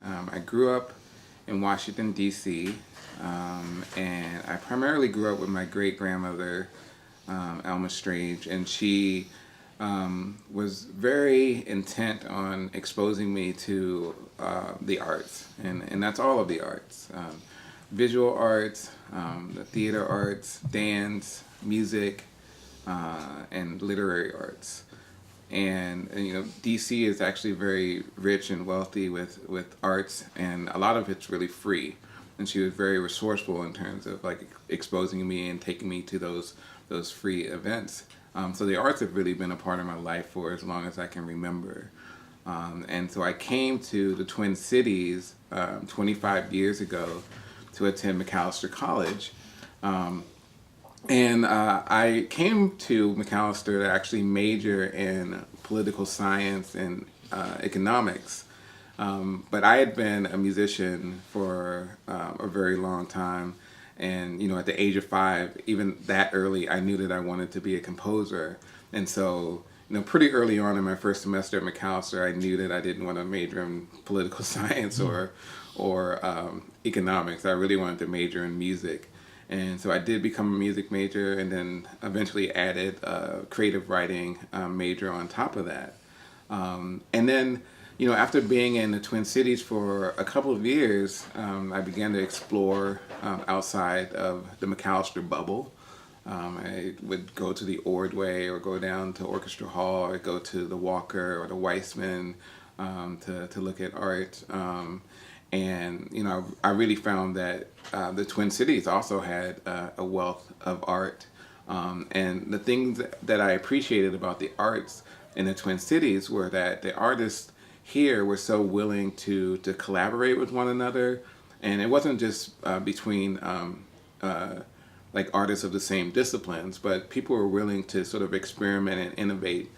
I grew up in Washington, D.C., and I primarily grew up with my great grandmother, Alma Strange, and she was very intent on exposing me to the arts, and that's all of the arts, visual arts, the theater arts, dance, music, and literary arts. And you know, DC is actually very rich and wealthy with arts, and a lot of it's really free. And she was very resourceful in terms of like exposing me and taking me to those free events. So the arts have really been a part of my life for as long as I can remember. And so I came to the Twin Cities 25 years ago to attend McAllister College. Um, and I came to McAllister to actually major in political science and economics. But I had been a musician for a very long time. And, you know, at the age of 5, even that early, I knew that I wanted to be a composer. And so, you know, pretty early on in my first semester at McAllister, I knew that I didn't want to major in political science or economics. I really wanted to major in music. And so I did become a music major and then eventually added a creative writing major on top of that. And then, you know, after being in the Twin Cities for a couple of years, I began to explore outside of the McAllister bubble. I would go to the Ordway or go down to Orchestra Hall or go to the Walker or the Weissman to look at art. And you know, I really found that the Twin Cities also had a wealth of art. And the things that I appreciated about the arts in the Twin Cities were that the artists here were so willing to collaborate with one another, and it wasn't just between like artists of the same disciplines, but people were willing to sort of experiment and innovate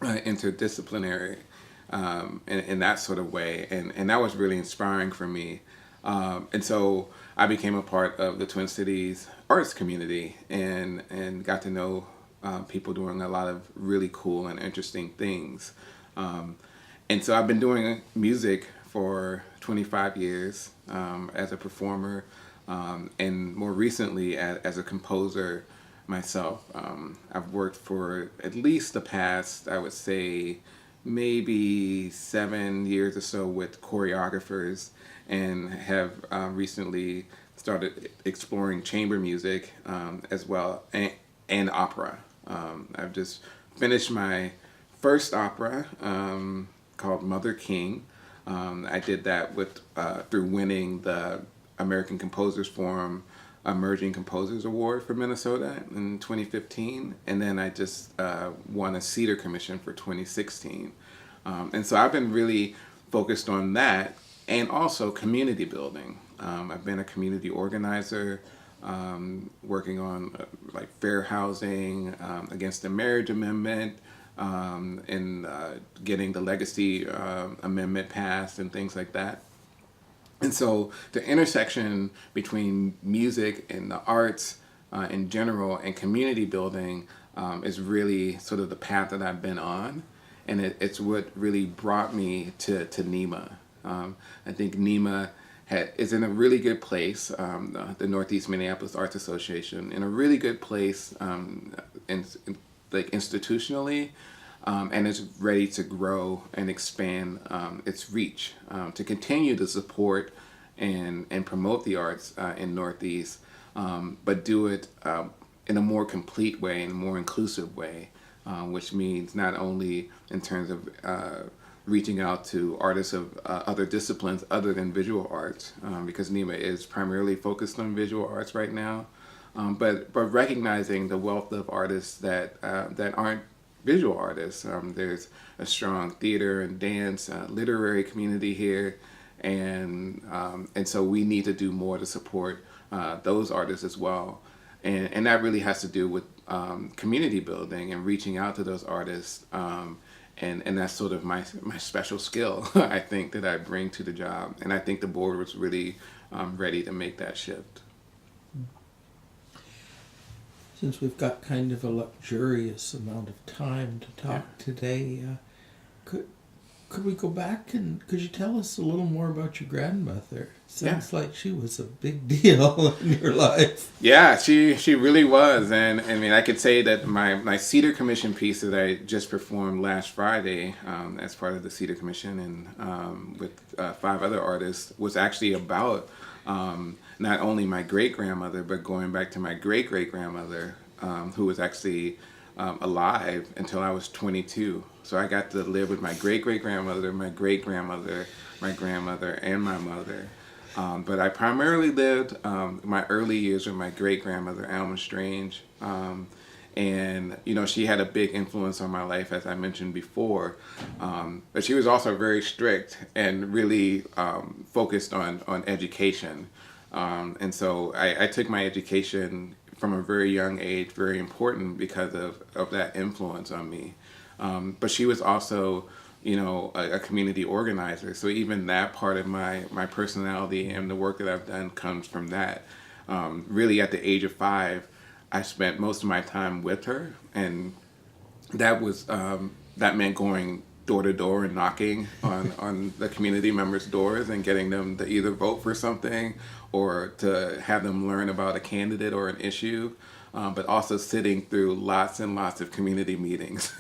interdisciplinary in that sort of way, and that was really inspiring for me. And so I became a part of the Twin Cities arts community and got to know people doing a lot of really cool and interesting things. Um, and so I've been doing music for 25 years as a performer, and more recently as a composer myself. I've worked for at least the past, I would say, maybe 7 years or so with choreographers, and have recently started exploring chamber music as well, and opera. I've just finished my first opera called Mother King. I did that with through winning the American Composers Forum Emerging Composers Award for Minnesota in 2015, and then I just won a Cedar Commission for 2016. And so I've been really focused on that and also community building. I've been a community organizer, working on like fair housing, against the marriage amendment, and getting the legacy amendment passed and things like that. And so the intersection between music and the arts in general and community building is really sort of the path that I've been on. And it's what really brought me to NEMA. I think NEMA is in a really good place, the Northeast Minneapolis Arts Association, in a really good place like institutionally, and it's ready to grow and expand its reach, to continue to support and promote the arts in Northeast, but do it in a more complete way, in a more inclusive way, which means not only in terms of reaching out to artists of other disciplines other than visual arts, because NEMA is primarily focused on visual arts right now, but recognizing the wealth of artists that aren't visual artists. There's a strong theater and dance, literary community here, and so we need to do more to support those artists as well, and that really has to do with community building and reaching out to those artists, and that's sort of my special skill I think that I bring to the job, and I think the board was really ready to make that shift. Since we've got kind of a luxurious amount of time to talk today, could could we go back and could you tell us a little more about your grandmother? Sounds like she was a big deal in your life. Yeah, she really was, and I mean I could say that my Cedar Commission piece that I just performed last Friday as part of the Cedar Commission and with 5 other artists was actually about not only my great grandmother but going back to my great great grandmother who was actually alive until I was 22. So I got to live with my great great grandmother, my great grandmother, my grandmother, and my mother. But I primarily lived my early years with my great grandmother, Alma Strange. And, you know, she had a big influence on my life, as I mentioned before. But she was also very strict and really focused on education. And so I took my education from a very young age, very important because of that influence on me. But she was also, you know, a community organizer. So even that part of my personality and the work that I've done comes from that. Really, at the age of 5, I spent most of my time with her, and that was that meant going door to door and knocking on the community members' doors and getting them to either vote for something or to have them learn about a candidate or an issue. But also sitting through lots and lots of community meetings.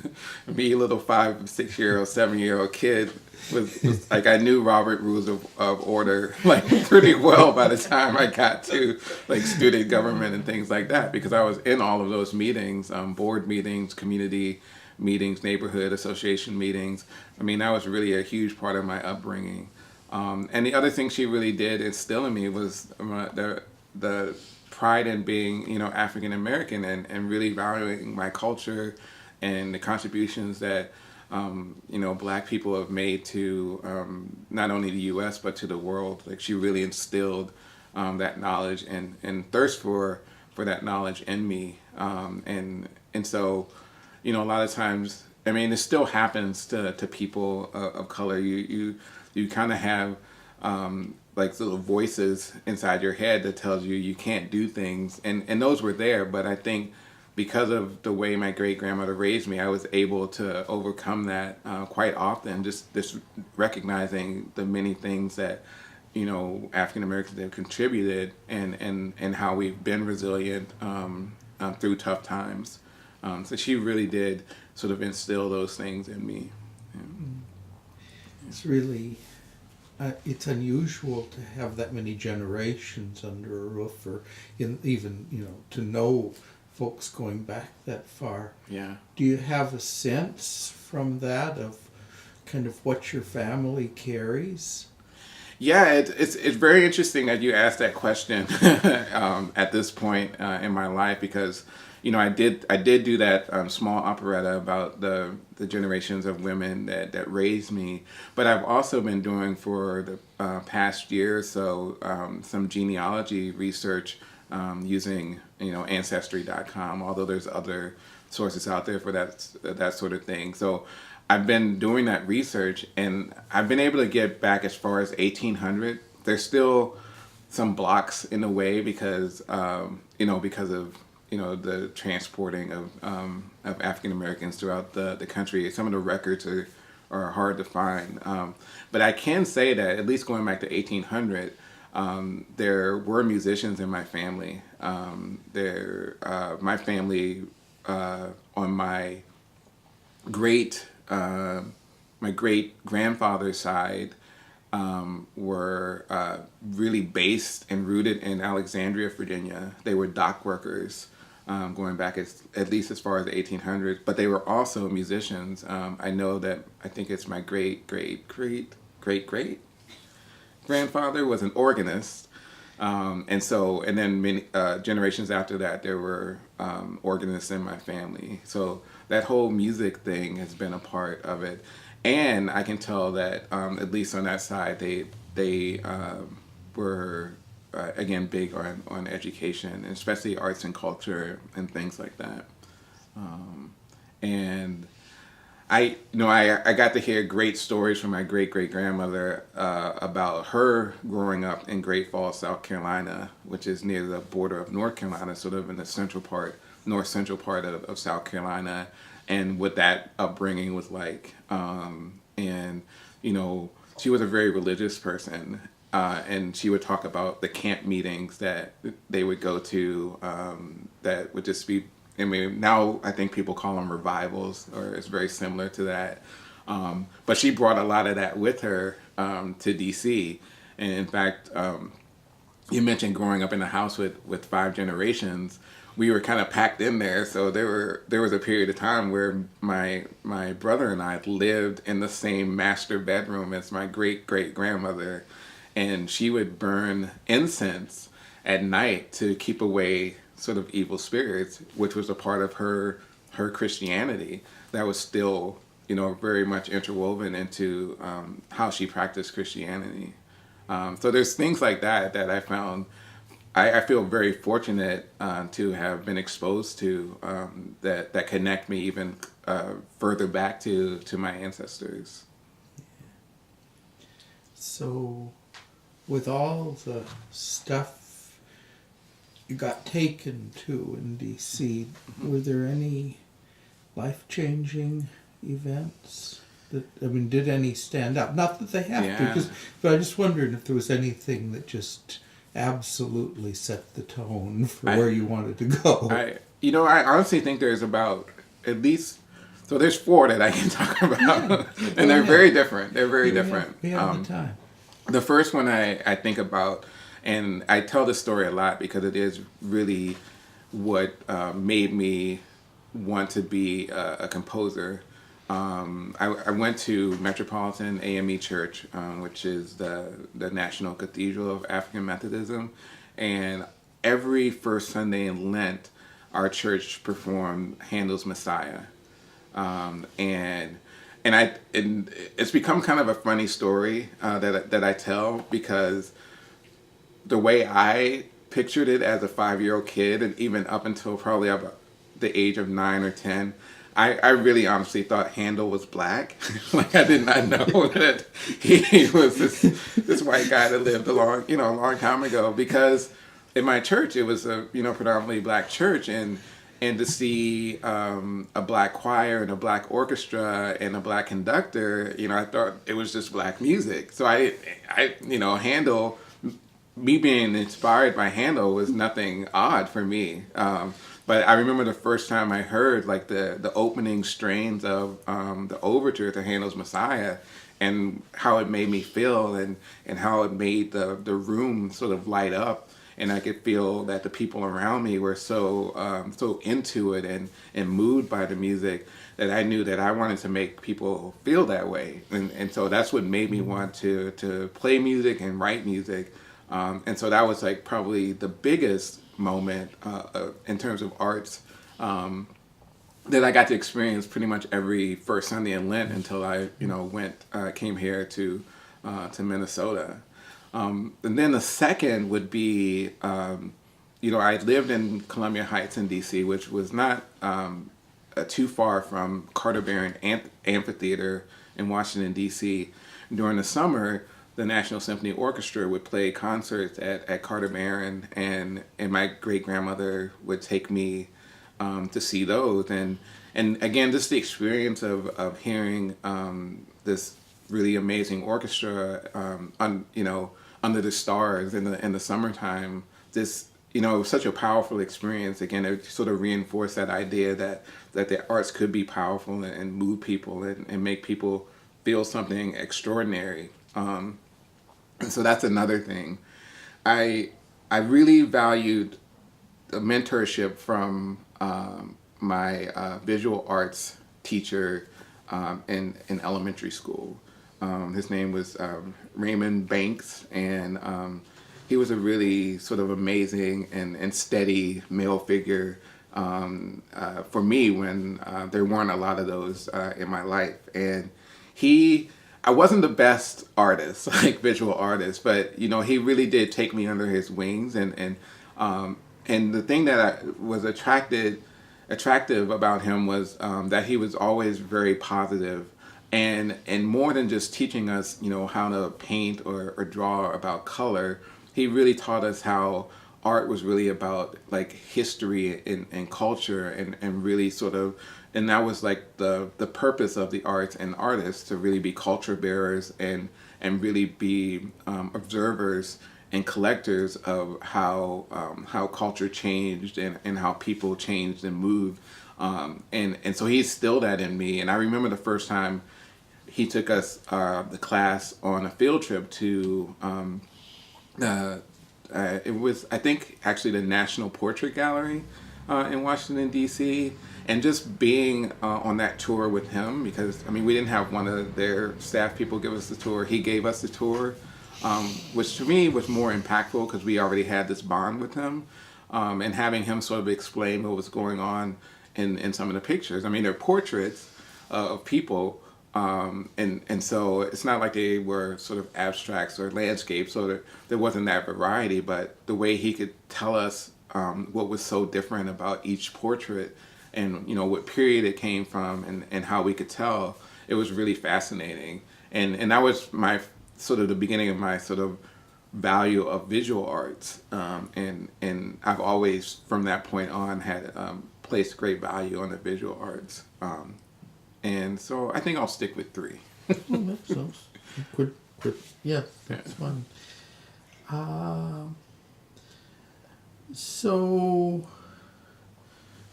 Me, little 5, 6-year-old, 7-year-old kid, was like I knew Robert Rules of Order like pretty well by the time I got to like student government and things like that because I was in all of those meetings, board meetings, community meetings, neighborhood association meetings. I mean, that was really a huge part of my upbringing. And the other thing she really did instill in me was the pride in being, you know, African American and really valuing my culture and the contributions that, you know, Black people have made to not only the U.S. but to the world. Like she really instilled that knowledge and thirst for that knowledge in me. And so, you know, a lot of times, I mean, it still happens to people of color. You kind of have like little voices inside your head that tells you you can't do things, and those were there. But I think because of the way my great grandmother raised me, I was able to overcome that quite often. Just recognizing the many things that, you know, African Americans have contributed and how we've been resilient through tough times. So she really did sort of instill those things in me. Yeah. It's really, it's unusual to have that many generations under a roof, or even, you know, to know folks going back that far. Yeah. Do you have a sense from that of kind of what your family carries? Yeah, it's very interesting that you asked that question at this point in my life because, you know, I did do that small operetta about the generations of women that raised me, but I've also been doing for the past year or so some genealogy research using, you know, Ancestry.com, although there's other sources out there for that sort of thing. So I've been doing that research and I've been able to get back as far as 1800. There's still some blocks in the way because because of, you know, the transporting of African Americans throughout the country. Some of the records are hard to find. But I can say that at least going back to 1800, there were musicians in my family. My family on my great grandfather's side were really based and rooted in Alexandria, Virginia. They were dock workers, going back at least as far as the 1800s, but they were also musicians. I know that I think it's my great grandfather was an organist. And then many generations after that, there were organists in my family. So that whole music thing has been a part of it. And I can tell that, at least on that side, they were, again, big on education, especially arts and culture and things like that. And I got to hear great stories from my great-great-grandmother about her growing up in Great Falls, South Carolina, which is near the border of North Carolina, sort of in the north central part of South Carolina, and what that upbringing was like. And, you know, she was a very religious person. And she would talk about the camp meetings that they would go to, that would just be, I mean, now I think people call them revivals, or it's very similar to that. But she brought a lot of that with her to DC. And in fact, you mentioned growing up in a house with five generations. We were kind of packed in there, so there was a period of time where my brother and I lived in the same master bedroom as my great great grandmother, and she would burn incense at night to keep away sort of evil spirits, which was a part of her Christianity that was still, you know, very much interwoven into how she practiced Christianity. So there's things like that that I found. I feel very fortunate to have been exposed to, that connect me even further back to my ancestors. So, with all the stuff you got taken to in DC, were there any life-changing events that, I mean, did any stand out? Not that they have to, Yeah. but I just wondered if there was anything that just absolutely set the tone for where you wanted to go. I honestly think there's about at least, so there's four that I can talk about, and they're very different. They're very different. We have the time. The first one I think about, and I tell this story a lot because it is really what made me want to be a composer. I went to Metropolitan AME Church, which is the National Cathedral of African Methodism, and every first Sunday in Lent, our church performed Handel's Messiah, and it's become kind of a funny story that I tell, because the way I pictured it as a 5-year-old kid, and even up until probably about the age of 9 or 10, I really honestly thought Handel was black. Like, I did not know that he was this white guy that lived a long time ago. Because in my church, it was a predominantly black church, and to see a black choir and a black orchestra and a black conductor, I thought it was just black music. So I Handel, me being inspired by Handel was nothing odd for me. But I remember the first time I heard like the opening strains of the overture to Handel's Messiah, and how it made me feel, and how it made the room sort of light up, and I could feel that the people around me were so into it and moved by the music, that I knew that I wanted to make people feel that way, and so that's what made me want to play music and write music. And so that was like probably the biggest moment in terms of arts that I got to experience pretty much every first Sunday in Lent until I came here to Minnesota. And then the second would be I lived in Columbia Heights in DC, which was not too far from Carter Barron Amphitheater in Washington DC. During the summer, the National Symphony Orchestra would play concerts at Carter Barron, and my great grandmother would take me to see those, and again, just the experience of hearing this really amazing orchestra under the stars in the summertime. This it was such a powerful experience. Again, it sort of reinforced that idea that the arts could be powerful and move people and make people feel something extraordinary. And so that's another thing. I really valued the mentorship from my visual arts teacher in elementary school. His name was Raymond Banks, and he was a really sort of amazing and steady male figure for me when there weren't a lot of those in my life. And I wasn't the best artist, like visual artist, but he really did take me under his wings, and the thing that was attractive about him was that he was always very positive, and more than just teaching us how to paint or draw about color. He really taught us how art was really about like history and culture and really sort of, and that was like the purpose of the arts and artists to really be culture bearers and really be observers and collectors of how culture changed and how people changed and moved. And so he instilled that in me. And I remember the first time he took us, the class, on a field trip to, it was, I think, actually the National Portrait Gallery in Washington, D.C. And just being on that tour with him, because, I mean, we didn't have one of their staff people give us the tour. He gave us the tour, which to me was more impactful because we already had this bond with him. And having him sort of explain what was going on in some of the pictures. I mean, they're portraits of people, and so it's not like they were sort of abstracts or landscapes, so there wasn't that variety, but the way he could tell us what was so different about each portrait and, you know, what period it came from and how we could tell, it was really fascinating. And that was my sort of the beginning of my sort of value of visual arts. And I've always, from that point on, had placed great value on the visual arts. And so I think I'll stick with 3. Oh, that sounds good. Yeah, that's fun. So,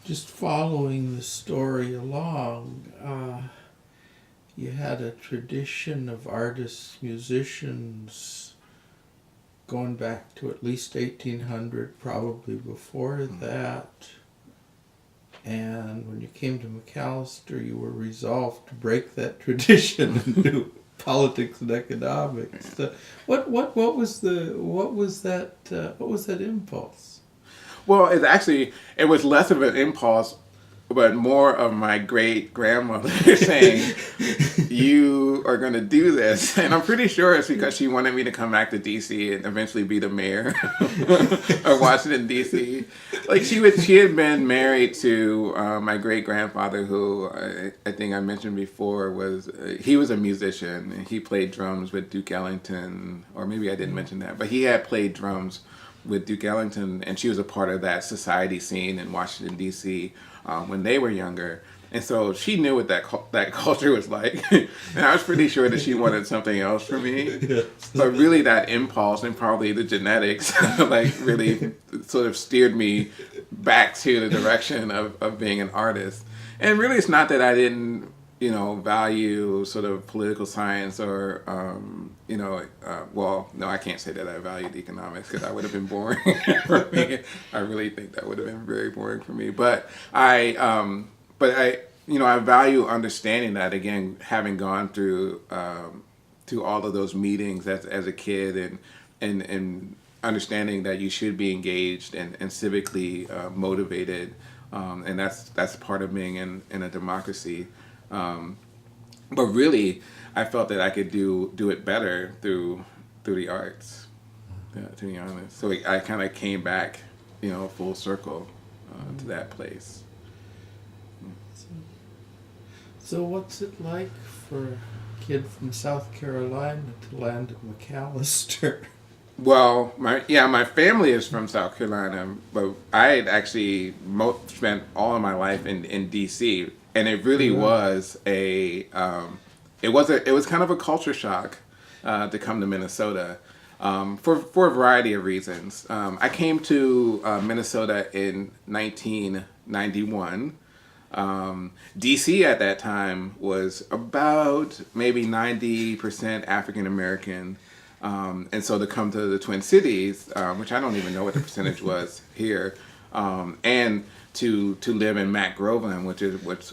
just following the story along, you had a tradition of artists, musicians, going back to at least 1800, probably before that. And when you came to McAllister, you were resolved to break that tradition and do politics and economics. What was that impulse? Well, it was less of an impulse, but more of my great grandmother saying, "You are going to do this," and I'm pretty sure it's because she wanted me to come back to DC and eventually be the mayor of Washington DC. Like she had been married to my great grandfather, who I think I mentioned before he was a musician. And he played drums with Duke Ellington, or maybe I didn't mention that, but he had played drums with Duke Ellington, and she was a part of that society scene in Washington D.C. When they were younger. And so she knew what that culture was like. And I was pretty sure that she wanted something else for me. Yes. But really that impulse and probably the genetics like really sort of steered me back to the direction of being an artist. And really it's not that I didn't, value sort of political science or, well, no, I can't say that I valued economics because that would have been boring for me. I really think that would have been very boring for me. But I value understanding that, again, having gone through all of those meetings as a kid and understanding that you should be engaged and civically motivated, and that's part of being in a democracy. But really, I felt that I could do it better through the arts, to be honest. So I kind of came back, full circle to that place. So what's it like for a kid from South Carolina to land at McAllister? Well, my family is from South Carolina, but I had actually spent all of my life in D.C. And it really was it was kind of a culture shock to come to Minnesota for a variety of reasons. I came to Minnesota in 1991. DC at that time was about maybe 90% African American. And so to come to the Twin Cities, which I don't even know what the percentage was here, and to live in Mac Groveland, which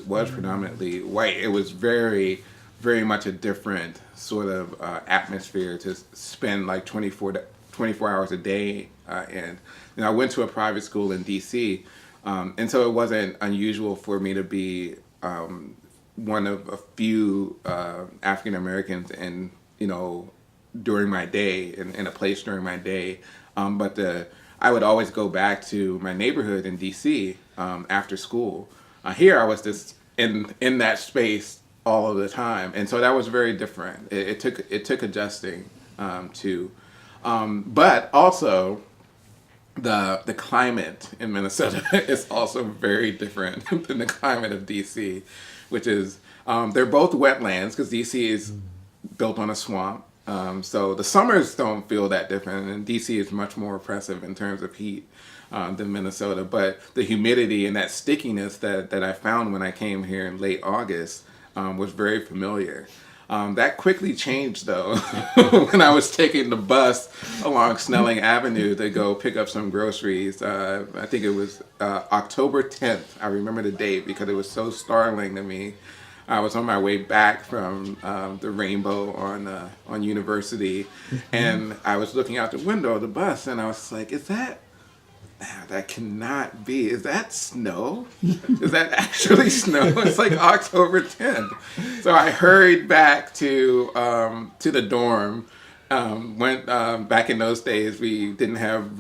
was predominantly white, it was very, very much a different sort of atmosphere to spend like 24 hours a day in. And I went to a private school in DC, and so it wasn't unusual for me to be one of a few African Americans and during my day in a place during my day, but I would always go back to my neighborhood in DC after school. Here I was just in that space all of the time, and so that was very different. It took adjusting to, but also the climate in Minnesota is also very different than the climate of DC, which is they're both wetlands because DC is built on a swamp. So the summers don't feel that different, and DC is much more oppressive in terms of heat than Minnesota. But the humidity and that stickiness that I found when I came here in late August was very familiar. That quickly changed though when I was taking the bus along Snelling Avenue to go pick up some groceries. I think it was October 10th. I remember the date because it was so startling to me. I was on my way back from the Rainbow on University, and I was looking out the window of the bus, and I was like, "Is that? That cannot be. Is that snow? Is that actually snow?" It's like October 10th. So I hurried back to the dorm. Went back in those days. We didn't have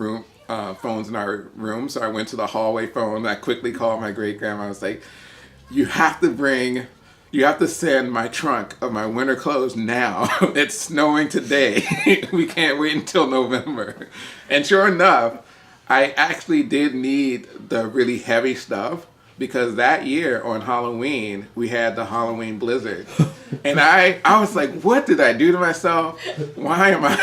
phones in our room, so I went to the hallway phone. I quickly called my great grandma. I was like, "You have to send my trunk of my winter clothes now. It's snowing today. We can't wait until November." And sure enough, I actually did need the really heavy stuff because that year on Halloween, we had the Halloween blizzard. And I was like, what did I do to myself? Why am I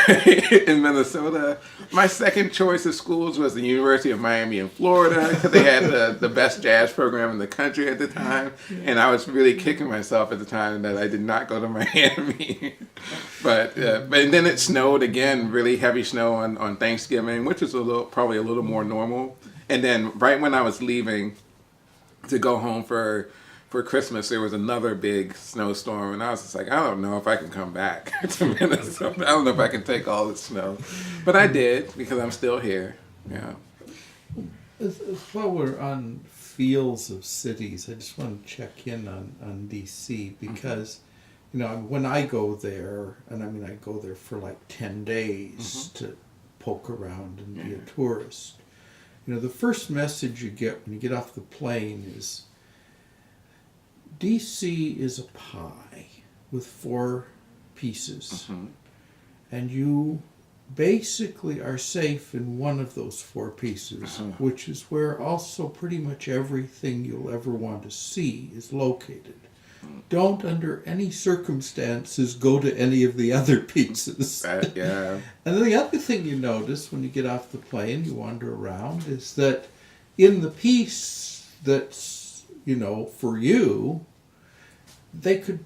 in Minnesota? My second choice of schools was the University of Miami in Florida because they had the best jazz program in the country at the time. And I was really kicking myself at the time that I did not go to Miami. But then it snowed again, really heavy snow on Thanksgiving, which is probably a little more normal. And then right when I was leaving to go home for Christmas, there was another big snowstorm, and I was just like, I don't know if I can come back to Minnesota. I don't know if I can take all the snow, but I did because I'm still here. Yeah. While we're on fields of cities, I just want to check in on DC because, when I go there, and I go there for like 10 days to poke around and be a tourist. The first message you get when you get off the plane is DC is a pie with 4 pieces. And you basically are safe in one of those 4 pieces, which is where also pretty much everything you'll ever want to see is located. Don't under any circumstances go to any of the other pieces. Yeah. And then the other thing you notice when you get off the plane, you wander around, is that in the piece that's, for you, they could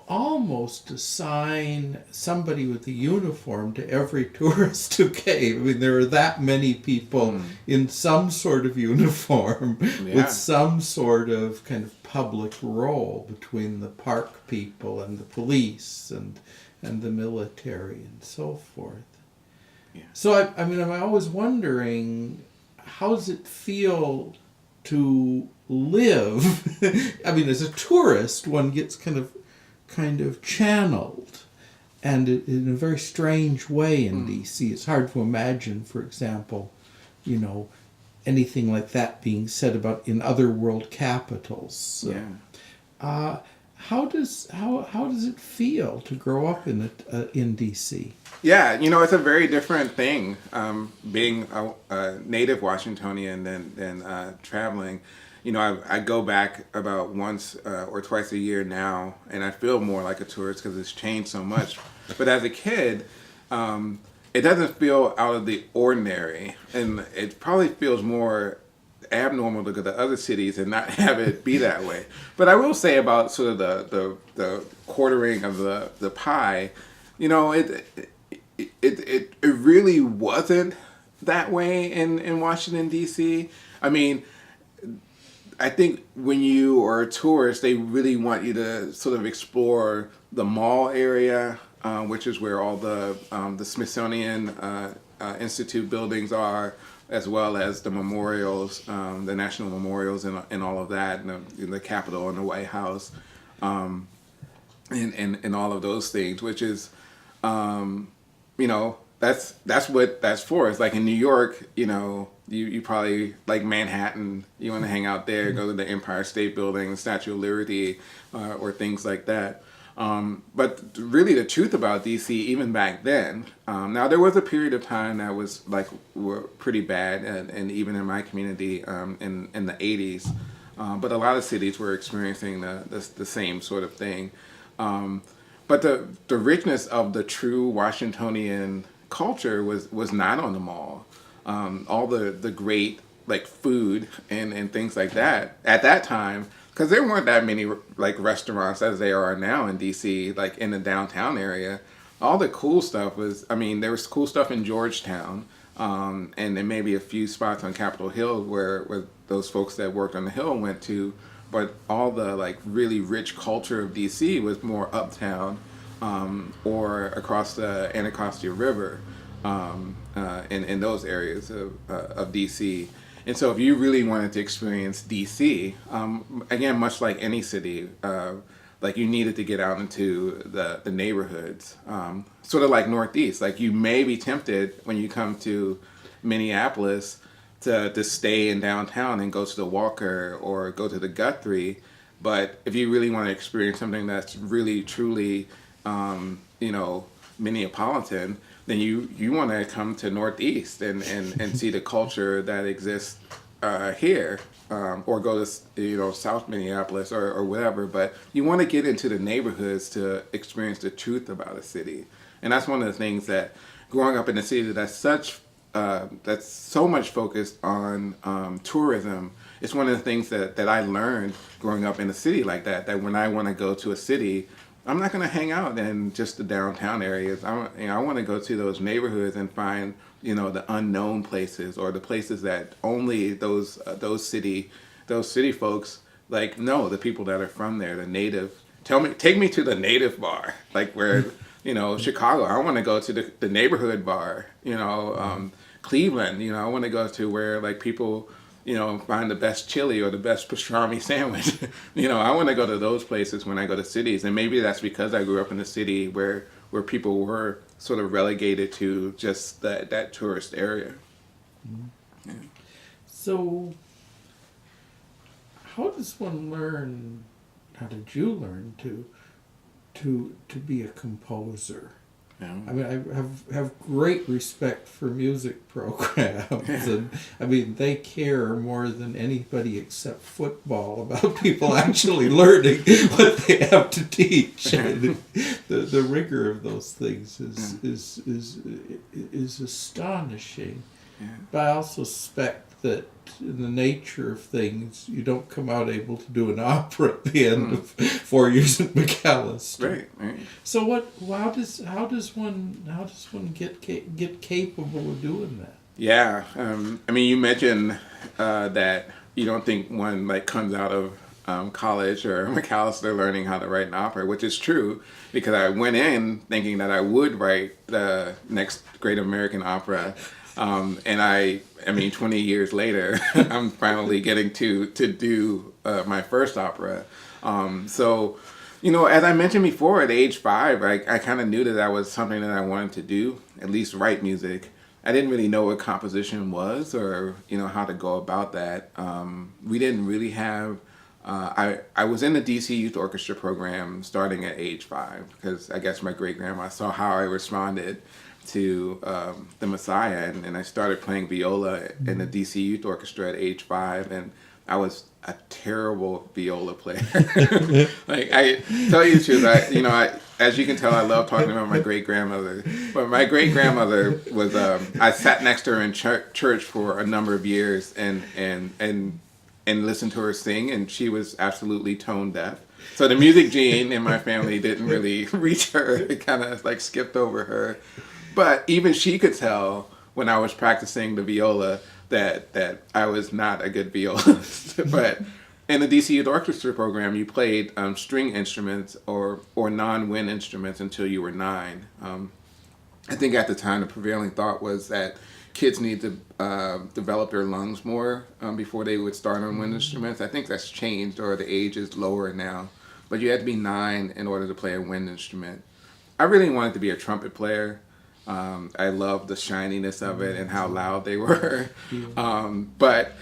almost assign somebody with a uniform to every tourist who came. There are that many people in some sort of uniform with some sort of kind of public role between the park people and the police and the military and so forth. Yeah. So I'm always wondering, how does it feel to live? As a tourist, one gets kind of channeled, and in a very strange way in DC. It's hard to imagine, for example, anything like that being said about in other world capitals. So, how does it feel to grow up in DC? Yeah, it's a very different thing being a native Washingtonian than traveling. I go back about once or twice a year now, and I feel more like a tourist because it's changed so much. But as a kid, it doesn't feel out of the ordinary, and it probably feels more abnormal to go to other cities and not have it be that way. But I will say about sort of the quartering of the pie, it really wasn't that way in Washington, D.C. I think when you are a tourist, they really want you to sort of explore the mall area, which is where all the Smithsonian Institute buildings are, as well as the memorials, the national memorials and all of that, and the Capitol and the White House, and all of those things, which is, that's what that's for. It's like in New York, you probably like Manhattan. You want to hang out there, go to the Empire State Building, the Statue of Liberty, or things like that. But really, the truth about DC, even back then, now there was a period of time that was like were pretty bad, and even in my community in the '80s, but a lot of cities were experiencing the same sort of thing. But the richness of the true Washingtonian culture was not on the mall. All the great like food and things like that at that time, because there weren't that many like restaurants as there are now in DC, like in the downtown area. All the cool stuff was, I mean, there was cool stuff in Georgetown, and then maybe a few spots on Capitol Hill where those folks that worked on the Hill went to, but all the like really rich culture of DC was more uptown, or across the Anacostia River, in those areas of DC. And so, if you really wanted to experience DC, again, much like any city, like you needed to get out into the neighborhoods, sort of like Northeast. Like you may be tempted when you come to Minneapolis to stay in downtown and go to the Walker or go to the Guthrie. But if you really want to experience something that's really, truly, Minneapolitan, then you want to come to Northeast and see the culture that exists here, or go to South Minneapolis or whatever. But you want to get into the neighborhoods to experience the truth about a city, and that's one of the things that growing up in a city that's so much focused on tourism. It's one of the things that I learned growing up in a city like that. That when I want to go to a city, I'm not going to hang out in just the downtown areas. I want to go to those neighborhoods and find the unknown places, or the places that only those city folks like know, the people that are from there, the native. Take me to the native bar, like where Chicago. I want to go to the neighborhood bar. Cleveland. I want to go to where like people find the best chili or the best pastrami sandwich. I want to go to those places when I go to cities. And maybe that's because I grew up in a city where people were sort of relegated to just that tourist area. Yeah. So, how did you learn to be a composer? Yeah. I mean, I have great respect for music programs, and I mean, they care more than anybody except football about people actually learning what they have to teach. And the rigor of those things is astonishing. Yeah. But I also suspect that in the nature of things, you don't come out able to do an opera at the end of 4 years at McAllister. Right. So how does one get capable of doing that? Yeah. I mean, you mentioned that you don't think one like comes out of college or McAllister learning how to write an opera, which is true, because I went in thinking that I would write the next great American opera. And I mean, 20 years later, I'm finally getting to do my first opera. So, as I mentioned before, at age 5, I kind of knew that was something that I wanted to do, at least write music. I didn't really know what composition was, or how to go about that. We didn't really have. I was in the DC Youth Orchestra program starting at age 5, because I guess my great grandma saw how I responded to the Messiah, and I started playing viola in the DC Youth Orchestra at age 5, and I was a terrible viola player. Like, I tell you the truth, I as you can tell, I love talking about my great grandmother. But my great grandmother was I sat next to her in church for a number of years and listened to her sing, and she was absolutely tone deaf. So the music gene in my family didn't really reach her. It kind of like skipped over her. But even she could tell when I was practicing the viola that I was not a good violist. But in the DC Youth Orchestra program, you played string instruments or non-wind instruments until you were 9. I think at the time the prevailing thought was that kids need to develop their lungs more before they would start on wind instruments. I think that's changed, or the age is lower now. But you had to be 9 in order to play a wind instrument. I really wanted to be a trumpet player. I loved the shininess of it and how loud they were. But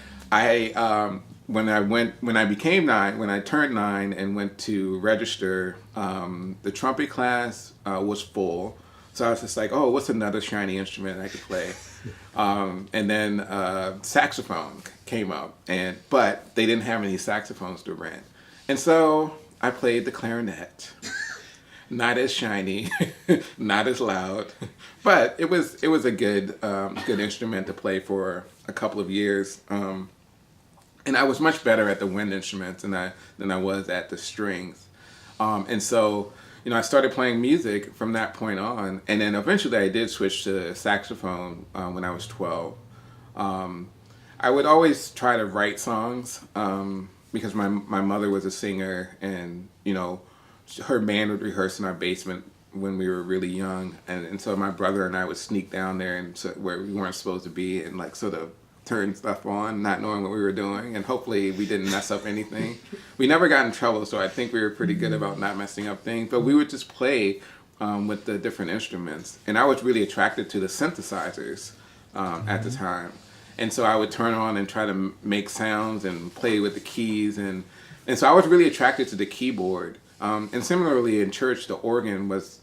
when I became 9, when I turned 9 and went to register, the trumpet class was full. So I was just like, oh, what's another shiny instrument I could play? And then saxophone came up, but they didn't have any saxophones to rent, and so I played the clarinet. Not as shiny, not as loud, but it was a good instrument to play for a couple of years. And I was much better at the wind instruments than I was at the strings. And so, I started playing music from that point on, and then eventually I did switch to saxophone when I was 12. I would always try to write songs because my mother was a singer, and her band would rehearse in our basement when we were really young, and so my brother and I would sneak down there and where we weren't supposed to be, and like sort of turn stuff on, not knowing what we were doing, and hopefully we didn't mess up anything. We never got in trouble, so I think we were pretty good about not messing up things. But we would just play with the different instruments, and I was really attracted to the synthesizers at the time, and so I would turn on and try to make sounds and play with the keys, and so I was really attracted to the keyboard. And similarly in church, the organ was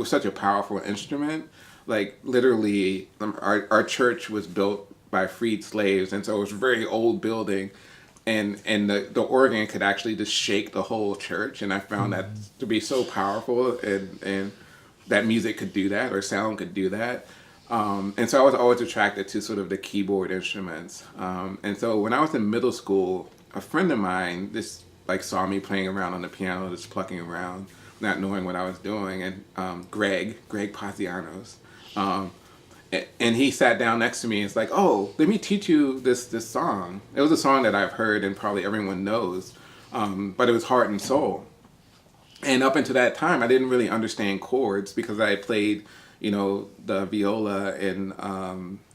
such a powerful instrument. Like literally, our church was built by freed slaves, and so it was a very old building, and the organ could actually just shake the whole church, and I found that to be so powerful, and that music could do that, or sound could do that. And so I was always attracted to sort of the keyboard instruments. And so when I was in middle school, a friend of mine just like saw me playing around on the piano, just plucking around, not knowing what I was doing, and Greg Pasianos. And he sat down next to me and was like, oh, let me teach you this song. It was a song that I've heard and probably everyone knows, but it was Heart and Soul. And up until that time, I didn't really understand chords because I played, the viola and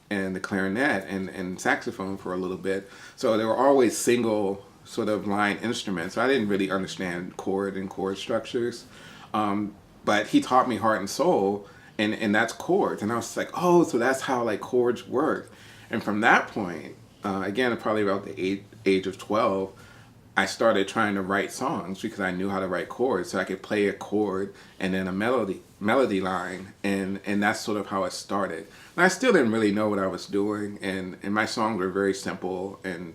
the clarinet and saxophone for a little bit. So they were always single sort of line instruments. So I didn't really understand chord structures. But he taught me Heart and Soul, and that's chords. And I was like, oh, so that's how like chords work. And from that point, again, probably about the age of 12, I started trying to write songs because I knew how to write chords. So I could play a chord and then a melody line, and that's sort of how it started. And I still didn't really know what I was doing, and my songs were very simple, and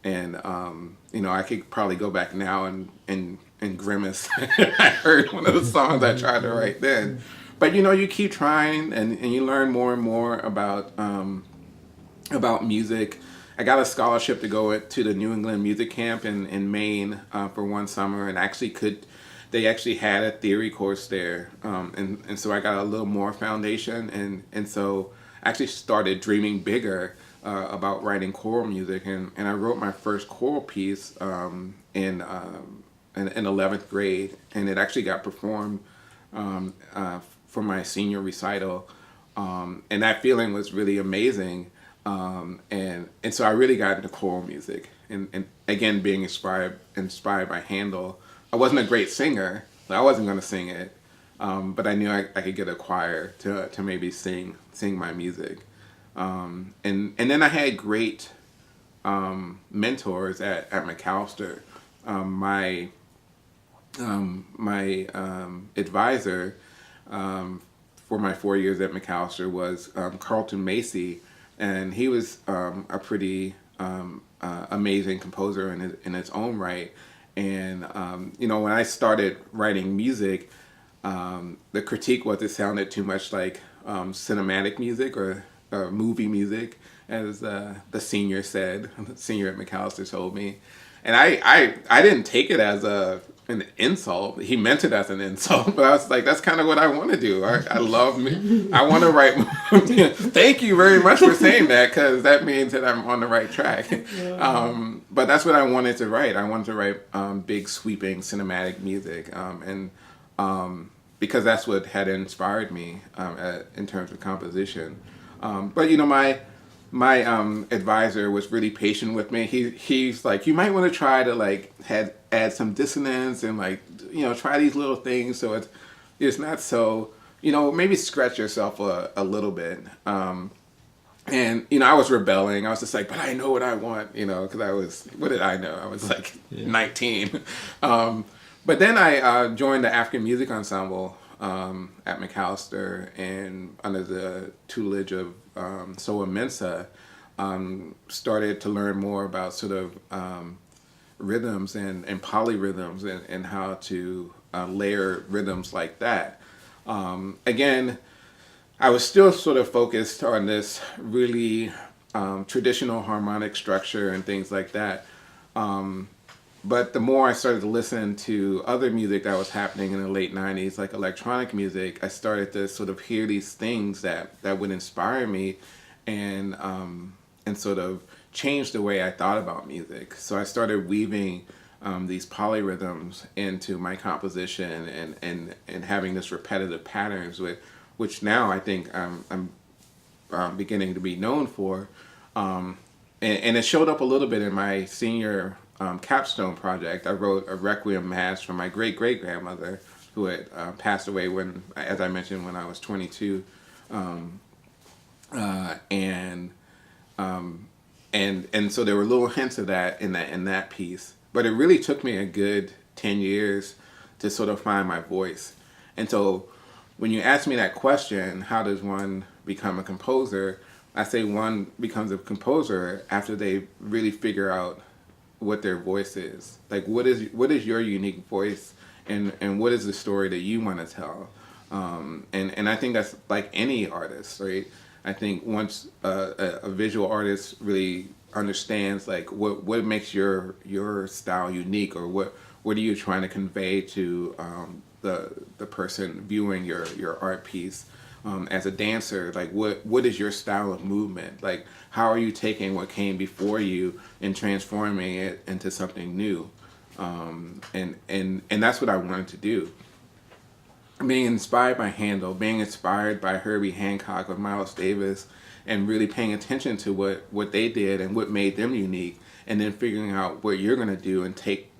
I could probably go back now and grimace. I heard one of the songs I tried to write then. But you keep trying, and you learn more and more about music. I got a scholarship to go to the New England Music Camp in Maine for one summer, and they actually had a theory course there, and so I got a little more foundation, and so I actually started dreaming bigger about writing choral music, and I wrote my first choral piece in 11th grade, and it actually got performed for my senior recital, and that feeling was really amazing. And so I really got into choral music, and again, being inspired by Handel. I wasn't a great singer, so I wasn't going to sing it, but I knew I could get a choir to maybe sing my music. And then I had great mentors at Macalester. My advisor for my 4 years at Macalester was Carlton Macy. And he was a pretty amazing composer in his own right. And, when I started writing music, the critique was it sounded too much like cinematic music or movie music, as the senior said. The senior at Macalester told me. And I didn't take it as an insult. He meant it as an insult, but I was like, that's kind of what I want to do. I love me. I want to write. Thank you very much for saying that, because that means that I'm on the right track. But that's what I wanted to write. I wanted to write big, sweeping, cinematic music, and because that's what had inspired me in terms of composition. But my advisor was really patient with me. He's like, you might want to try to add some dissonance and try these little things so it's not so maybe stretch yourself a little bit. And I was rebelling. I was just like, but I know what I want, because what did I know? I was like 19. But then I joined the African Music Ensemble at McAllister, and under the tutelage of Soa Mensa, started to learn more about sort of rhythms and polyrhythms, and how to layer rhythms like that. Again, I was still sort of focused on this really traditional harmonic structure and things like that. But the more I started to listen to other music that was happening in the late 90s, like electronic music, I started to sort of hear these things that would inspire me, and sort of change the way I thought about music. So I started weaving these polyrhythms into my composition, and having this repetitive patterns, which now I think I'm beginning to be known for. And it showed up a little bit in my senior capstone project. I wrote a Requiem Mass for my great-great-grandmother, who had passed away as I mentioned, when I was 22. And so there were little hints of that in that piece. But it really took me a good 10 years to sort of find my voice. And so when you ask me that question, how does one become a composer? I say one becomes a composer after they really figure out what their voice is. Like, what is your unique voice, and what is the story that you want to tell? And I think that's like any artist, right? I think once a visual artist really understands like what makes your style unique, or what are you trying to convey to the person viewing your art piece. As a dancer, like what is your style of movement? Like, how are you taking what came before you and transforming it into something new? And that's what I wanted to do. Being inspired by Handel, being inspired by Herbie Hancock or Miles Davis, and really paying attention to what they did and what made them unique, and then figuring out what you're going to do and take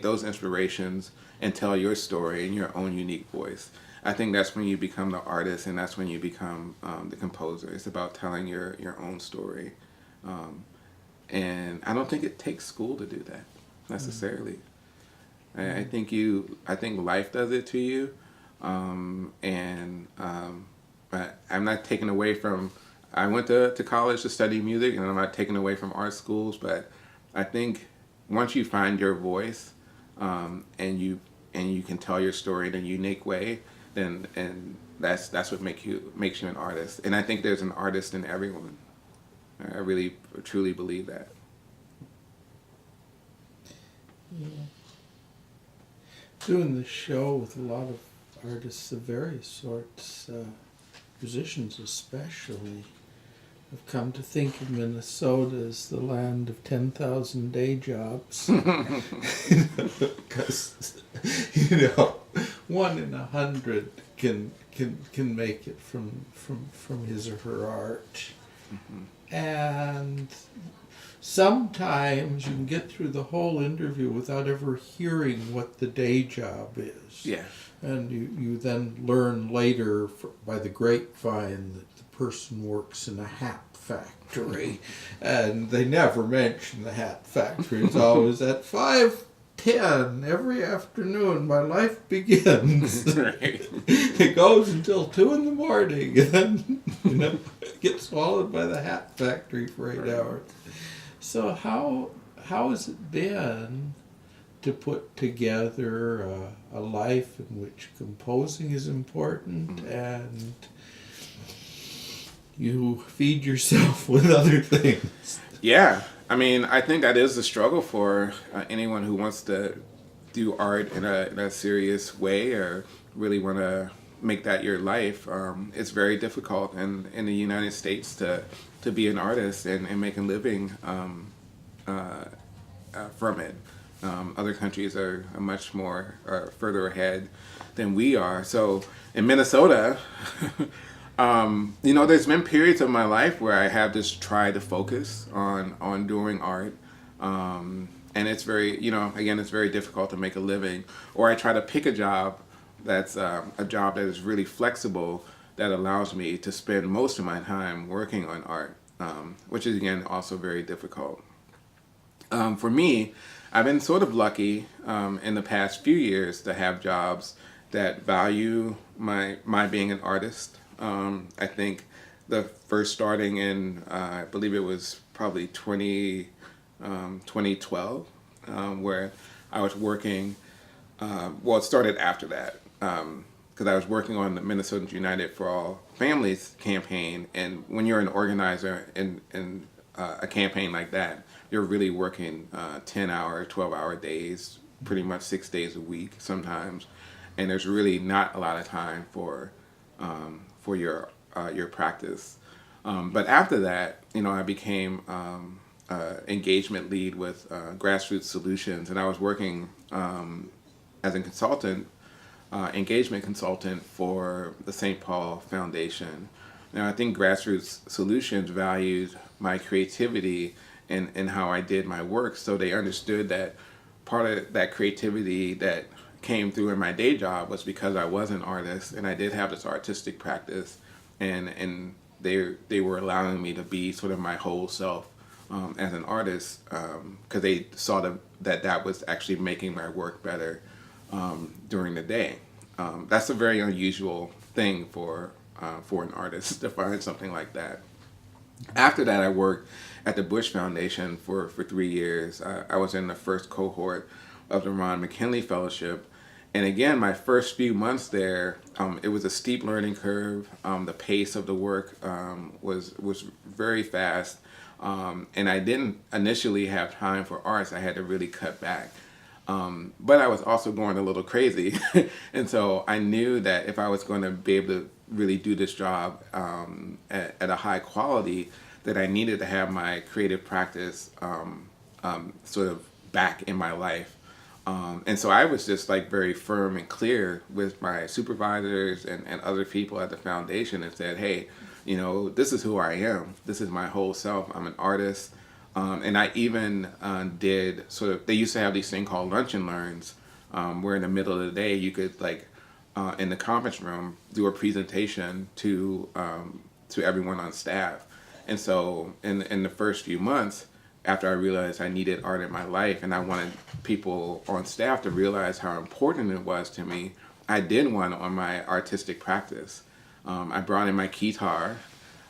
those inspirations and tell your story in your own unique voice. I think that's when you become the artist, and that's when you become the composer. It's about telling your own story. And I don't think it takes school to do that necessarily. I think life does it to you. But I'm not taking away from, I went to college to study music, and I'm not taking away from art schools, but I think once you find your voice, and you can tell your story in a unique way, then that's what makes you an artist. And I think there's an artist in everyone. I really truly believe that. Yeah. Doing the show with a lot of artists of various sorts, musicians especially, I've come to think of Minnesota as the land of 10,000 day jobs. Because, 1 in 100 can make it from his or her art. Mm-hmm. And sometimes you can get through the whole interview without ever hearing what the day job is. Yeah. And you then learn later by the grapevine that the person works in a hat factory. And they never mention the hat factory. It's always at 5:10 every afternoon my life begins. Right. It goes until 2 in the morning, and then get swallowed by the hat factory for 8 hours. So how has it been to put together a life in which composing is important, and you feed yourself with other things? Yeah, I mean, I think that is the struggle for anyone who wants to do art in a serious way, or really want to make that your life. It's very difficult in the United States to be an artist and make a living from it. Other countries are much more further ahead than we are. So in Minnesota, there's been periods of my life where I have just tried to focus on doing art. And it's very, again, it's very difficult to make a living. Or I try to pick a job that's a job that is really flexible, that allows me to spend most of my time working on art, which is again also very difficult. For me, I've been sort of lucky in the past few years to have jobs that value my being an artist. I think the first starting in I believe it was probably 2012, where I was working. Well, it started after that because I was working on the Minnesotans United for All Families campaign, and when you're an organizer in a campaign like that, you're really working 10-hour, 12-hour days, pretty much 6 days a week sometimes, and there's really not a lot of time for your practice. But after that, I became engagement lead with Grassroots Solutions, and I was working as a consultant, engagement consultant for the St. Paul Foundation. Now, I think Grassroots Solutions valued my creativity and how I did my work, so they understood that part of that creativity that came through in my day job was because I was an artist and I did have this artistic practice, and they were allowing me to be sort of my whole self as an artist because they saw that was actually making my work better during the day. That's a very unusual thing for an artist to find something like that. After that, I worked at the Bush Foundation for 3 years. I was in the first cohort of the Ron McKinley Fellowship. And again, my first few months there, it was a steep learning curve. The pace of the work was very fast. And I didn't initially have time for arts. I had to really cut back. But I was also going a little crazy. And so I knew that if I was going to be able to really do this job at a high quality, that I needed to have my creative practice sort of back in my life. And so I was just like very firm and clear with my supervisors and other people at the foundation and said, hey, this is who I am. This is my whole self. I'm an artist. And I even did sort of, they used to have these things called lunch and learns, where in the middle of the day you could in the conference room do a presentation to everyone on staff. And so in the first few months, after I realized I needed art in my life and I wanted people on staff to realize how important it was to me, I did one on my artistic practice. I brought in my guitar.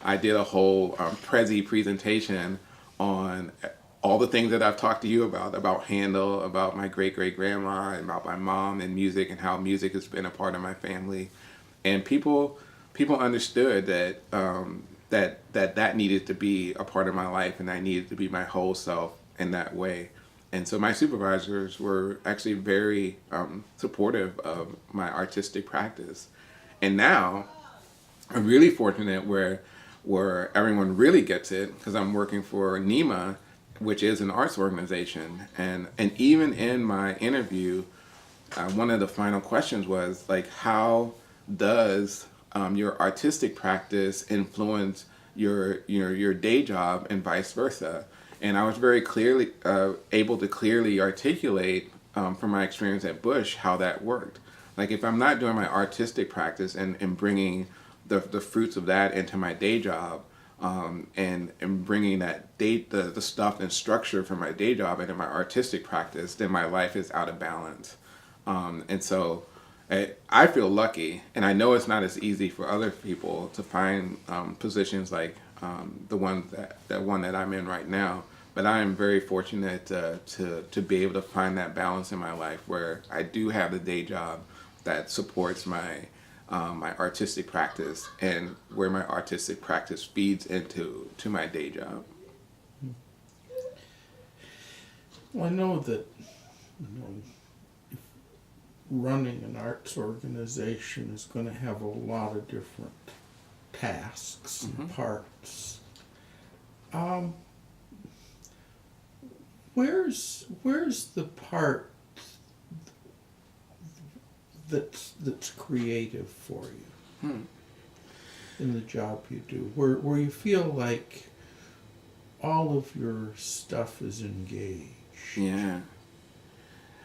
I did a whole Prezi presentation on all the things that I've talked to you about Handel, about my great-great-grandma, and about my mom and music and how music has been a part of my family. And people understood that that needed to be a part of my life and I needed to be my whole self in that way. And so my supervisors were actually very supportive of my artistic practice. And now I'm really fortunate where everyone really gets it because I'm working for NEMA, which is an arts organization. And even in my interview, one of the final questions was how does your artistic practice influence your day job and vice versa? And I was very clearly able to clearly articulate from my experience at Bush how that worked. If I'm not doing my artistic practice and bringing the fruits of that into my day job, and bringing the stuff and structure from my day job into my artistic practice, then my life is out of balance. And so I feel lucky, and I know it's not as easy for other people to find positions like the one that I'm in right now. But I am very fortunate to be able to find that balance in my life where I do have the day job that supports my artistic practice and where my artistic practice feeds into my day job. Well, I know that running an arts organization is going to have a lot of different tasks and parts. Where's the part that's creative for you in the job you do, where you feel like all of your stuff is engaged? Yeah.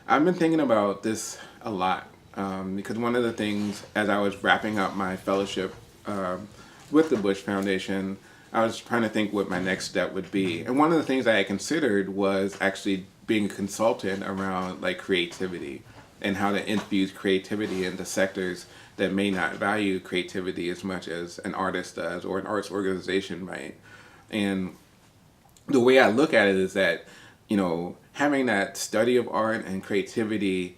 I've been thinking about this a lot because one of the things as I was wrapping up my fellowship with the Bush Foundation, I was trying to think what my next step would be. And one of the things I had considered was actually being a consultant around like creativity and how to infuse creativity into sectors that may not value creativity as much as an artist does or an arts organization might. And the way I look at it is that, having that study of art and creativity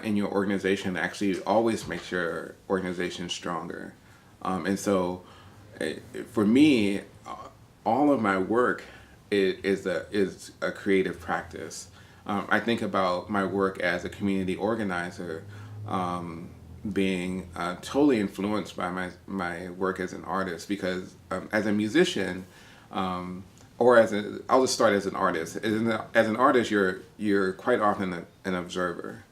in your organization actually always makes your organization stronger. And so, for me, all of my work is a creative practice. I think about my work as a community organizer being totally influenced by my work as an artist because as a musician, or I'll just start as an artist. As an artist, you're quite often an observer,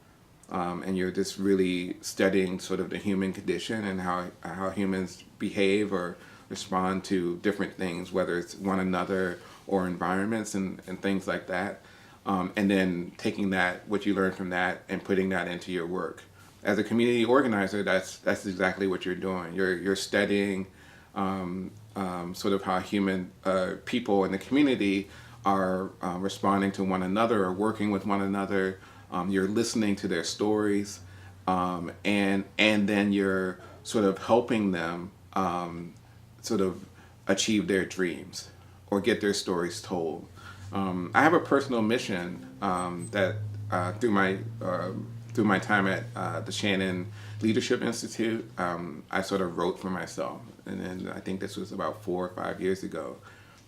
and you're just really studying sort of the human condition and how humans behave or respond to different things, whether it's one another or environments and things like that. And then taking what you learn from that, and putting that into your work. As a community organizer, that's exactly what you're doing. You're studying sort of how human people in the community are responding to one another or working with one another. You're listening to their stories, and then you're sort of helping them sort of achieve their dreams or get their stories told. I have a personal mission that through my time at the Shannon Leadership Institute, I sort of wrote for myself, and then I think this was about 4 or 5 years ago.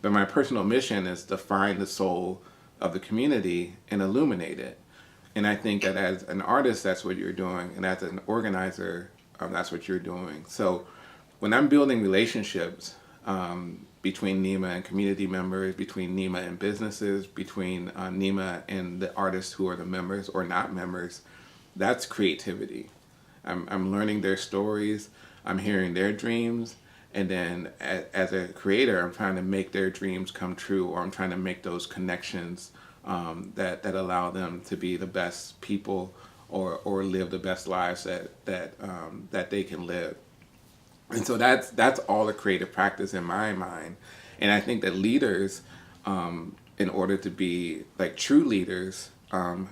But my personal mission is to find the soul of the community and illuminate it. And I think that as an artist, that's what you're doing, and as an organizer, that's what you're doing. So when I'm building relationships between NEMA and community members, between NEMA and businesses, between NEMA and the artists who are the members or not members, that's creativity. I'm learning their stories, I'm hearing their dreams, and then as a creator, I'm trying to make their dreams come true, or I'm trying to make those connections that allow them to be the best people or live the best lives that they can live. And so that's all the creative practice in my mind. And I think that leaders, in order to be like true leaders,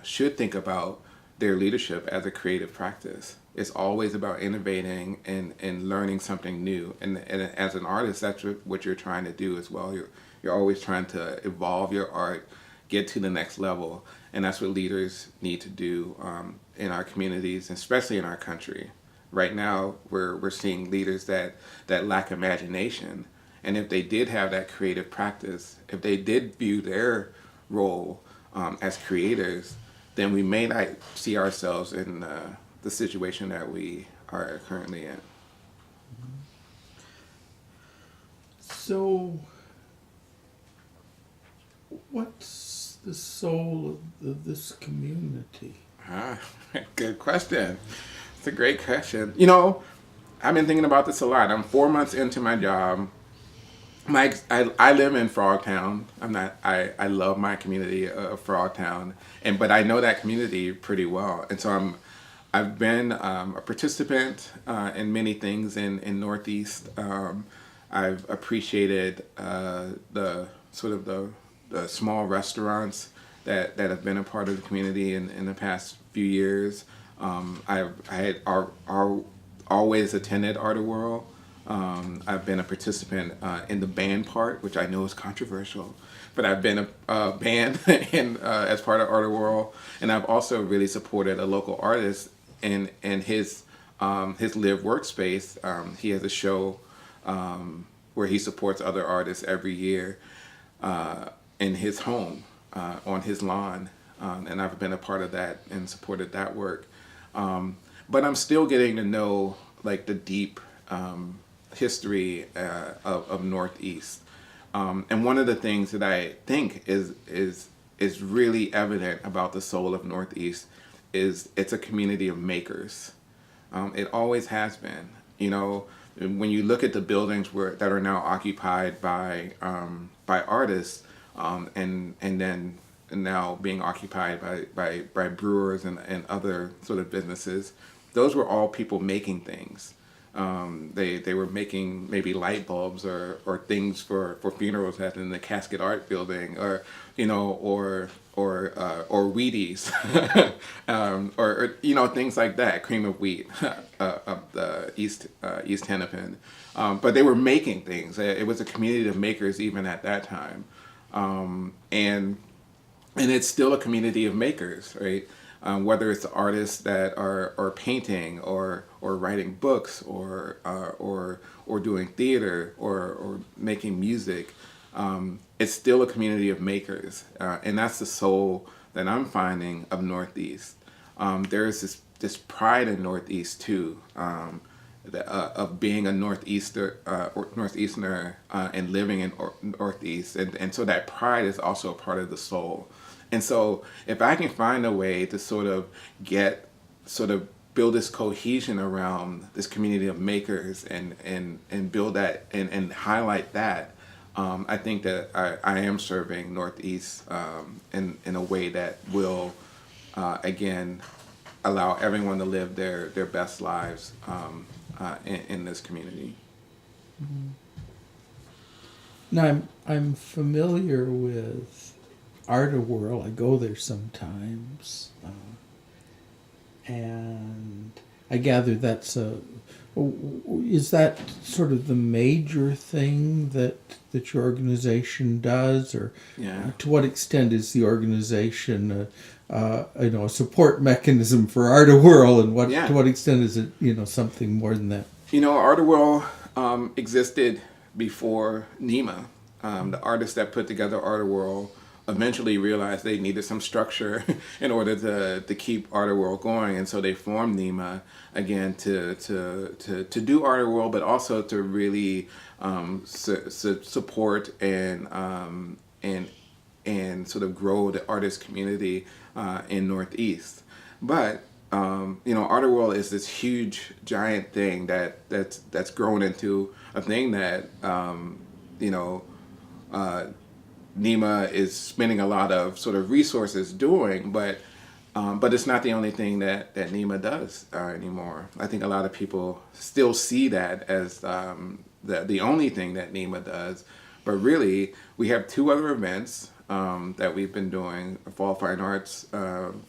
should think about their leadership as a creative practice. It's always about innovating and learning something new. And as an artist, that's what you're trying to do as well. You're always trying to evolve your art, get to the next level. And that's what leaders need to do in our communities, especially in our country. Right now, we're seeing leaders that lack imagination. And if they did have that creative practice, if they did view their role as creators, then we may not see ourselves in the situation that we are currently in. So, what's the soul of this community? Good question. It's a great question. I've been thinking about this a lot. I'm 4 months into my job. I live in Frogtown. I love my community of Frogtown, but I know that community pretty well, and so I've been a participant in many things in Northeast. I've appreciated the sort of the small restaurants that have been a part of the community in the past few years. I had always attended Art of World. I've been a participant in the band part, which I know is controversial, but I've been a band as part of Art of World, and I've also really supported a local artist in his live workspace. He has a show where he supports other artists every year in his home on his lawn, and I've been a part of that and supported that work. But I'm still getting to know like the deep history of Northeast. And one of the things that I think is really evident about the soul of Northeast is it's a community of makers. It always has been. When you look at the buildings that are now occupied by artists, and then now being occupied by brewers and other sort of businesses, those were all people making things. They were making maybe light bulbs or things for funerals at in the Casket Art Building, or or Wheaties, or things like that, cream of wheat, of the East Hennepin. But they were making things. It was a community of makers even at that time, and it's still a community of makers, right? Whether it's artists that are painting or writing books or doing theater or making music, it's still a community of makers, and that's the soul that I'm finding of Northeast. There is this pride in Northeast too, of being a Northeasterner and living in Northeast, and so that pride is also a part of the soul. And so if I can find a way to sort of build this cohesion around this community of makers and build that and highlight that, I think that I am serving Northeast in a way that will, again, allow everyone to live their best lives in this community. Now I'm familiar with Art of World. I go there sometimes, and I gather is that sort of the major thing that your organization does, or Yeah. to what extent is the organization a support mechanism for Art of World, and to what extent is it something more than that? Art of World existed before NEMA. The artists that put together Art of World eventually realized they needed some structure in order to keep Art of World going, and so they formed NEMA again to do Art of World, but also to really support and sort of grow the artist community in Northeast. But Art of World is this huge, giant thing that's grown into a thing that NEMA is spending a lot of sort of resources doing, but it's not the only thing that NEMA does anymore. I think a lot of people still see that as the only thing that NEMA does, but really we have two other events that we've been doing: Fall Fine Arts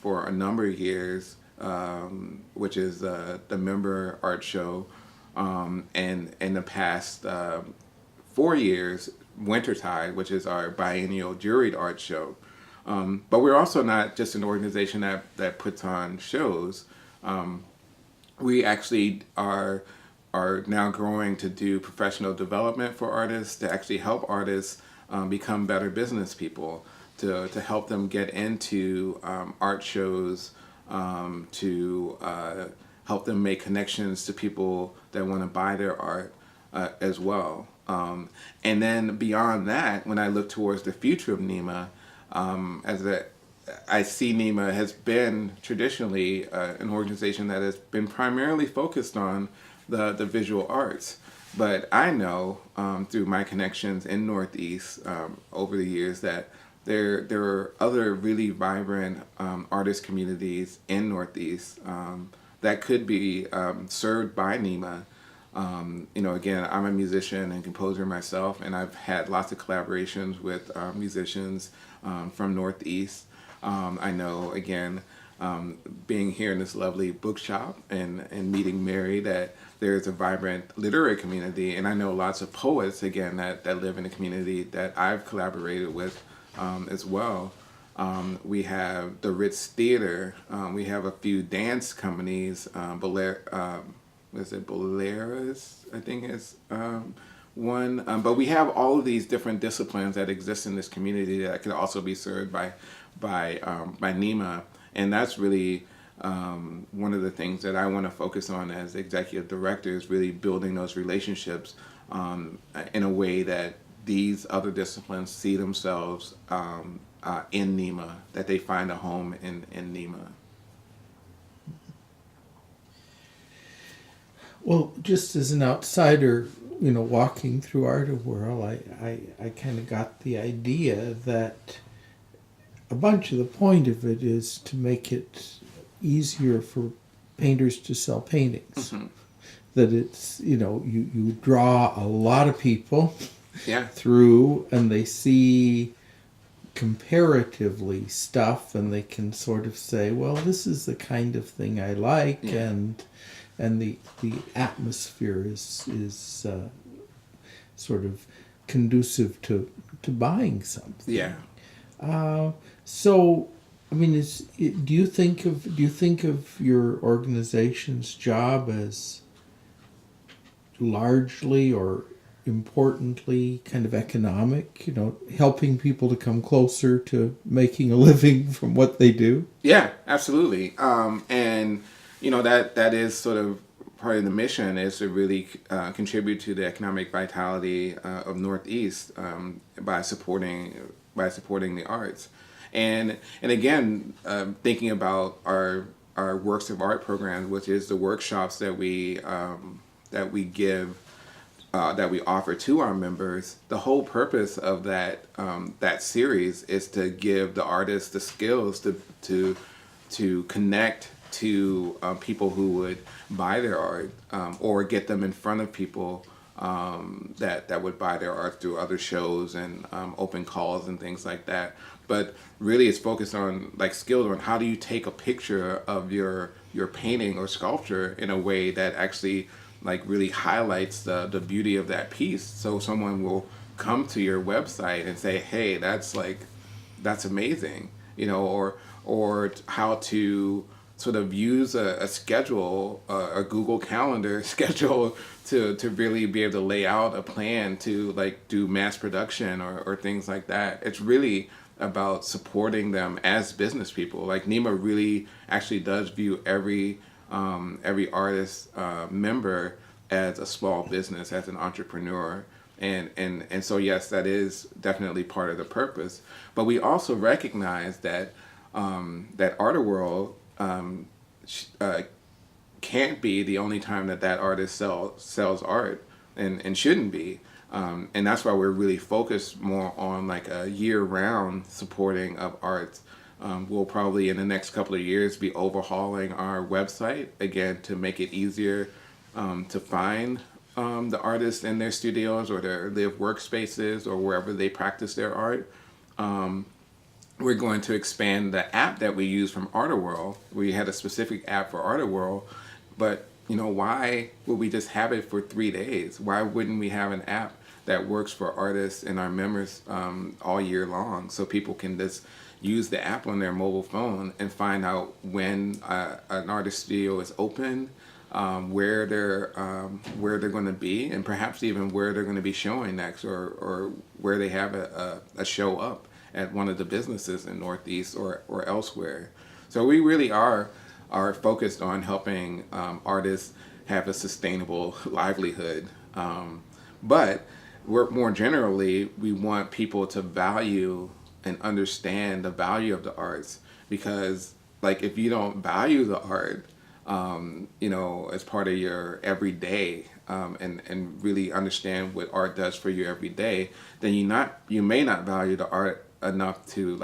for a number of years, which is the Member Art Show, and in the past 4 years, Wintertide, which is our biennial juried art show. But we're also not just an organization that puts on shows. We actually are now growing to do professional development for artists, to actually help artists become better business people, to help them get into art shows, to help them make connections to people that want to buy their art as well. And then beyond that, when I look towards the future of NEMA, I see NEMA has been traditionally an organization that has been primarily focused on the visual arts. But I know through my connections in Northeast over the years that there are other really vibrant artist communities in Northeast that could be served by NEMA. Again, I'm a musician and composer myself, and I've had lots of collaborations with musicians from Northeast. I know, again, being here in this lovely bookshop and meeting Mary, that there's a vibrant literary community, and I know lots of poets, again, that live in the community that I've collaborated with as well. We have the Ritz Theater. We have a few dance companies, Bolaris, I think is one. But we have all of these different disciplines that exist in this community that could also be served by NEMA, and that's really one of the things that I want to focus on as executive director, is really building those relationships in a way that these other disciplines see themselves in NEMA, that they find a home in NEMA. Well, just as an outsider, walking through Art of World, I kind of got the idea that a bunch of the point of it is to make it easier for painters to sell paintings. Mm-hmm. that it's, you draw a lot of people Yeah. through, and they see comparatively stuff, and they can sort of say, well, this is the kind of thing I like. Yeah. And the atmosphere is sort of conducive to buying something. Yeah. So, I mean, do you think of your organization's job as largely or importantly kind of economic? Helping people to come closer to making a living from what they do. Yeah, absolutely. And that is sort of part of the mission, is to really contribute to the economic vitality of Northeast by supporting the arts, and again, thinking about our works of art programs, which is the workshops that we give. That we offer to our members. The whole purpose of that series is to give the artists the skills to connect to people who would buy their art, or get them in front of people that would buy their art through other shows and open calls and things like that. But really, it's focused on skills on how do you take a picture of your painting or sculpture in a way that actually really highlights the beauty of that piece, so someone will come to your website and say, hey, that's amazing, or how to sort of use a schedule, a Google Calendar schedule to really be able to lay out a plan to do mass production or things like that. It's really about supporting them as business people. NEMA really actually does view every artist member as a small business, as an entrepreneur. And so, yes, that is definitely part of the purpose. But we also recognize that that Art World can't be the only time that artist sells art, and shouldn't be. And that's why we're really focused more on a year-round supporting of arts. We'll probably in the next couple of years be overhauling our website again to make it easier to find the artists in their studios or their live workspaces or wherever they practice their art. We're going to expand the app that we use from Artworld. We had a specific app for Artworld, but why would we just have it for 3 days? Why wouldn't we have an app that works for artists and our members all year long, so people can just use the app on their mobile phone and find out when an artist studio is open, where they're going to be, and perhaps even where they're going to be showing next, or where they have a show up at one of the businesses in Northeast or elsewhere. So we really are focused on helping artists have a sustainable livelihood. But more generally, we want people to value and understand the value of the arts, because if you don't value the art, as part of your everyday, and really understand what art does for you every day, then you may not value the art enough to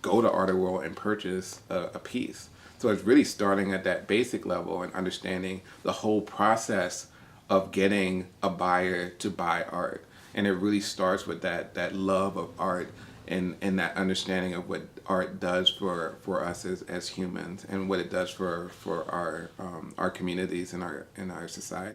go to Art World and purchase a piece. So it's really starting at that basic level and understanding the whole process of getting a buyer to buy art. And it really starts with that love of art and that understanding of what art does for us as humans, and what it does for our communities and our society.